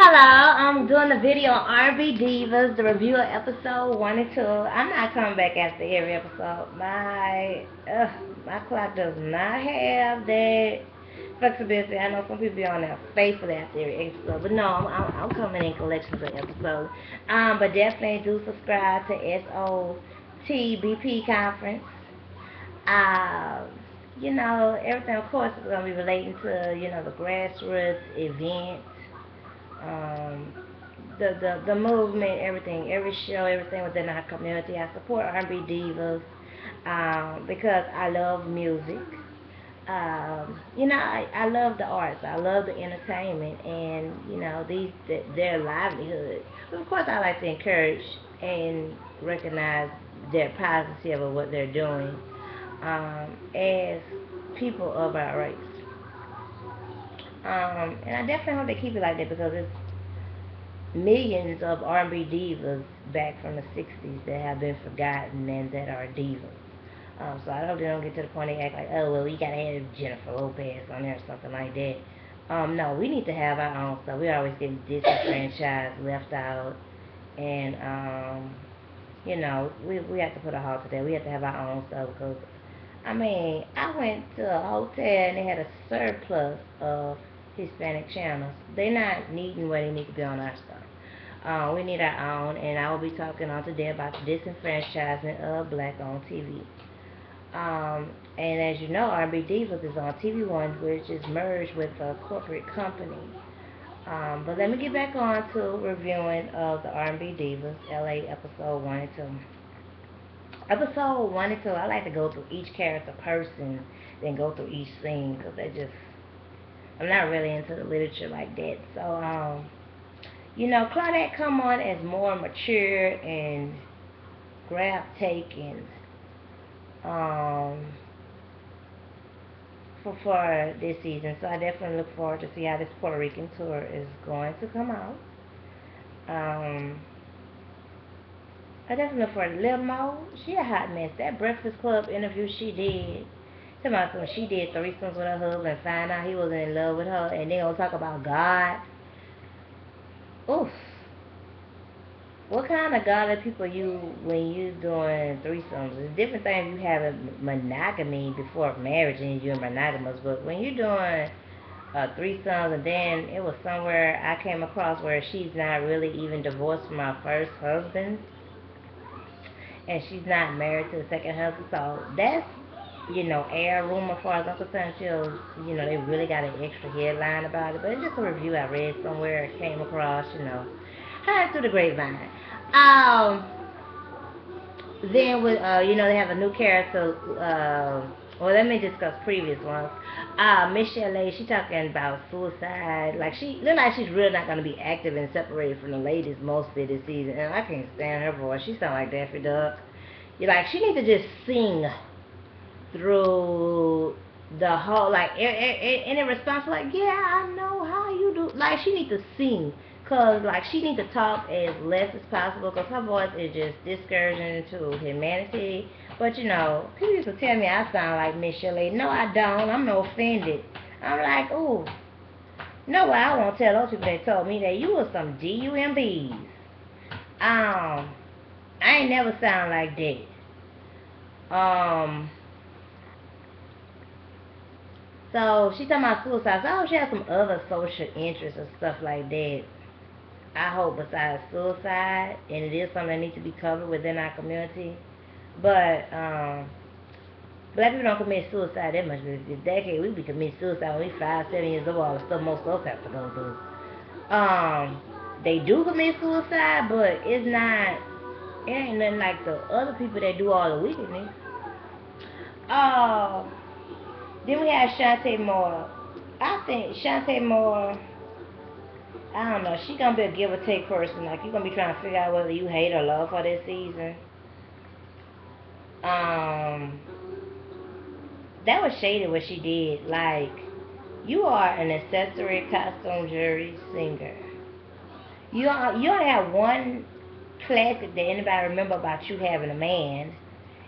Hello, I'm doing the video on R&B Divas, the review of episode 1 and 2. I'm not coming back after every episode. My clock does not have that flexibility. I know some people be on there faithfully after every episode, but no, I'm coming in collections of episodes. But definitely do subscribe to SOTBP Conference. Um, everything, of course, is going to be relating to, the grassroots event, um, the movement, everything, every show, everything within our community. I support R&B Divas because I love music. I love the arts. I love the entertainment, and their livelihood. But of course, I like to encourage and recognize their positive of what they're doing as people of our race. And I definitely hope they keep it like that because it's millions of R&B divas back from the 60s that have been forgotten and that are divas. So I hope they don't get to the point they act like, oh, well, we got to have Jennifer Lopez on there or something like that. No, we need to have our own stuff. We always get disenfranchised, left out, and, we have to put a halt to that. We have to have our own stuff because, I went to a hotel and they had a surplus of Hispanic channels. They're not needing where they need to be on our stuff. We need our own, and I will be talking on today about the disenfranchisement of black-owned TV. And as you know, R&B Divas is on TV One, which is merged with a corporate company. But let me get back on to reviewing of the R&B Divas LA episode 1 and 2. Episode 1 and 2, I like to go through each character person, then go through each scene, because I'm not really into the literature like that. So, Claudette come on as more mature and grab-taking for this season. So I definitely look forward to see how this Puerto Rican tour is going to come out. I definitely look forward to Lil Mo. She a hot mess. That Breakfast Club interview she did. When she did threesomes with her husband and found out he wasn't in love with her, and then gonna talk about God. Oof. What kind of godly people you when you doing threesomes? It's different thing if you having monogamy before marriage and you're monogamous, but when you're doing threesomes and then it was somewhere I came across where she's not really even divorced from her first husband and she's not married to the second husband, so that's air rumor as far as I'm concerned. They really got an extra headline about it, but it's just a review I read somewhere, came across, heard through the grapevine. Um, then with they have a new character. Well, let me discuss previous ones. Michele, she talking about suicide. Like she look like she's really not gonna be active and separated from the ladies mostly this season. And I can't stand her voice. She sound like Daffy Duck. You like she needs to just sing through the whole in response like, yeah, I know how you do. Like she needs to sing. Cause like she needs to talk as less as possible, cause her voice is just discouraging to humanity. But people used to tell me I sound like Michele. No, I don't. I'm no offended. I'm like, ooh, no way. I won't tell those people that told me that you were some DUMBs. I ain't never sound like that. So she talking about suicide. So I hope she has some other social interests and stuff like that. I hope besides suicide, and it is something that needs to be covered within our community. But black people don't commit suicide that much. This decade, we be committing suicide when we 5, 7 years old. All the stuff most of us have to go through. They do commit suicide, but it's not. It ain't nothing like the other people that do all the wickedness. Then we have Chante Moore. I think Chante Moore, I don't know, she gonna be a give or take person. Like, you gonna be trying to figure out whether you hate or love her this season. That was shady what she did. Like, you are an accessory costume jewelry singer. You only have one classic that anybody remember about you having a man.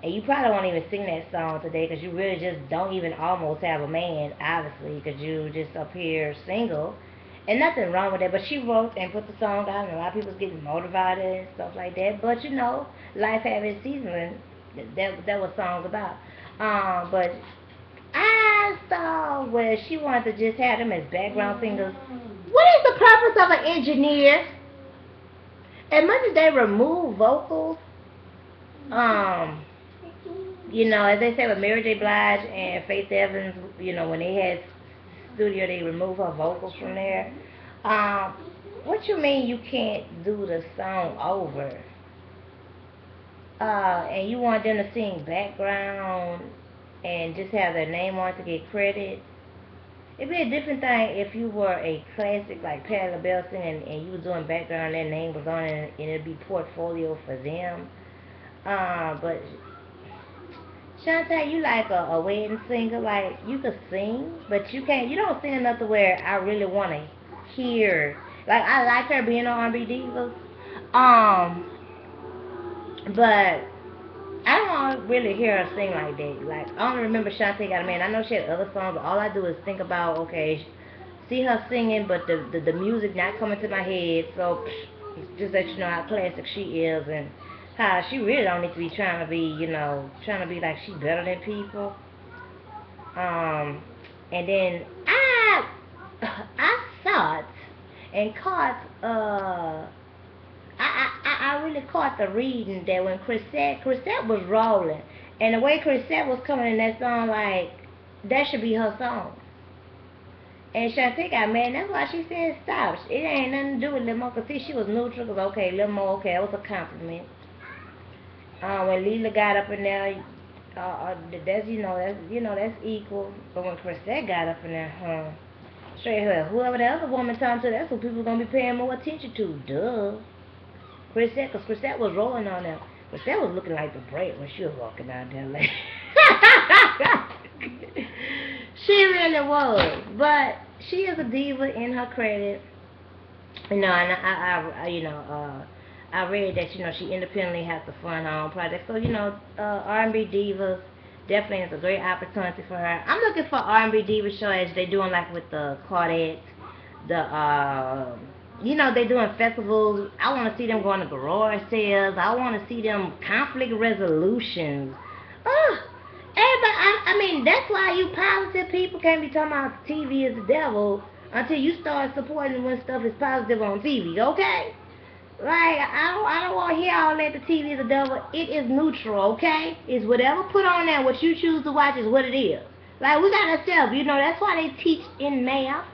And you probably won't even sing that song today because you really just don't even almost have a man, obviously, because you just up here single. And nothing wrong with that, but she wrote and put the song out, and a lot of people's getting motivated and stuff like that. But you know, life have its season, and that was songs about. But I saw where she wanted to just have them as background singers. What is the purpose of an engineer? As much as they remove vocals, um, you know, as they say with Mary J. Blige and Faith Evans, you know, when they had studio, they remove her vocals from there. Um, what you mean you can't do the song over? And you want them to sing background and just have their name on it to get credit? It'd be a different thing if you were a classic like Patti LaBelle singing and you was doing background and their name was on it and it'd be portfolio for them. But Chante, you like a wedding singer, like you could sing, but you can't. You don't sing enough to where I really want to hear. Like I like her being on R&B Divas, but I don't really hear her sing like that. Like I don't remember Chante Got a Man. I know she had other songs, but all I do is think about okay, see her singing, but the music not coming to my head. So just let you know how classic she is and how she really don't need to be trying to be, you know, trying to be like she better than people. And then I thought and caught I really caught the reading that when Chrisette was rolling, and the way Chrisette was coming in that song, like that should be her song. And Chante Got Mad, that's why she said stop. It ain't nothing to do with Lil Mo, cause see she was neutral, cause okay, Lil Mo, okay, that was a compliment. When Leela got up in there, that's that's equal. But when Chrisette got up in there, straight her, whoever the other woman talking to, that's who people gonna be paying more attention to. Duh. Chrisette, cause Chrisette was rolling on them. Chrisette was looking like the break when she was walking out there. Like she really was. But she is a diva in her credit. You know, and I read that, you know, she independently has to fund her own project. So, you know, R&B Divas definitely is a great opportunity for her. I'm looking for R&B Diva show as they doing like with the Claudette, you know, they doing festivals. I want to see them going to garage sales. I want to see them conflict resolutions. Everybody, I mean, that's why you positive people can't be talking about TV is the devil until you start supporting when stuff is positive on TV, okay? Like, I don't want to hear all that the TV is the devil. It is neutral, okay? It's whatever put on there, what you choose to watch is what it is. Like, we got ourselves, you know, that's why they teach in math.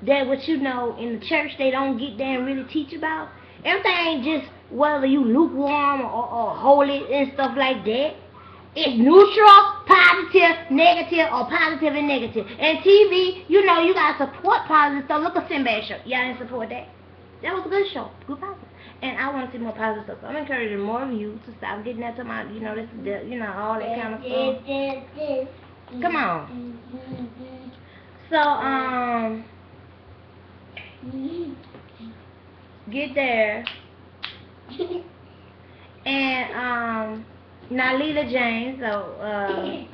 That what you know in the church they don't get there and really teach about. Everything ain't just whether you lukewarm or holy and stuff like that. It's neutral, positive, negative, or positive and negative. And TV, you know, you gotta support positive stuff. Look at Sinbad show. Y'all didn't support that. That was a good show. Good positive. And I want to see more positive stuff. So I'm encouraging more of you to stop getting that to my, you know, this, you know, all that kind of stuff. Come on. So, get there. And now Leela James, so I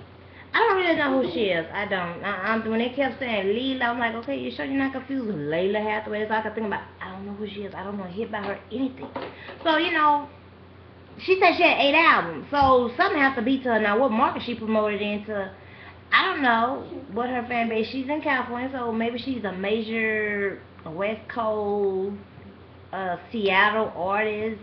don't really know who she is. I don't. When they kept saying Leela, I'm like, okay, you sure you're not confused with Layla Hathaway? So I could think about, I don't know who she is. I don't know a hit by her, anything. So, you know, she said she had 8 albums. So something has to be to her. Now, what market she promoted into, I don't know what her fan base. She's in California, so maybe she's a major West Coast, Seattle artist,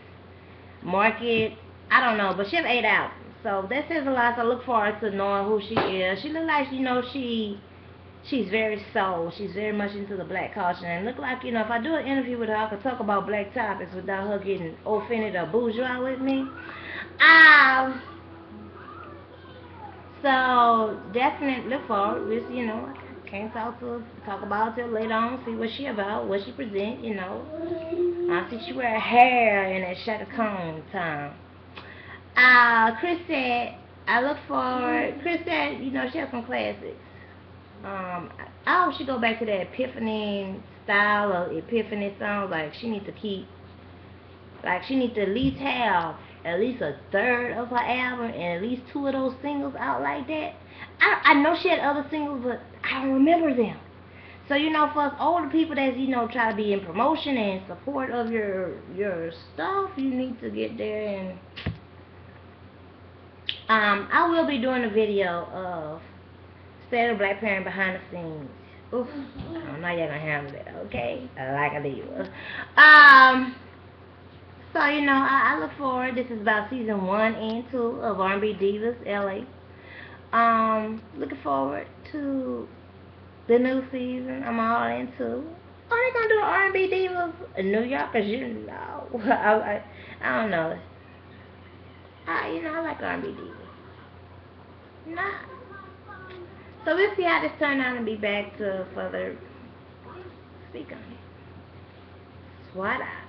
market. I don't know, but she has 8 albums. So that says a lot. So I look forward to knowing who she is. She looks like, you know, she's very soul. She's very much into the black culture. And look like, you know, if I do an interview with her, I could talk about black topics without her getting offended or bourgeois with me. So definitely look forward. Just, you know, I can't talk about her till later on, see what she about, what she present, you know. I see she wear her hair in that Shaka Khan time. Chrisette, I look forward. Chrisette, you know, she has some classics. I hope she go back to that Epiphany style or Epiphany song. Like she need to keep, like she need to at least have at least a third of her album and at least 2 of those singles out like that. I know she had other singles, but I don't remember them. So, you know, for us older people that's, you know, try to be in promotion and support of your stuff, you need to get there and I will be doing a video of State of Black Parent behind the scenes. Oof, I don't know y'all gonna handle it, okay? Like a diva. So, you know, I look forward. This is about season 1 and 2 of R&B Divas LA. Looking forward to the new season. I'm all into. Are they gonna do R&B Divas in New York? Cause you know, I don't know. You know, I like R&B Divas. Nah. So we'll see how this turn out and be back to further speak on it. Swat out.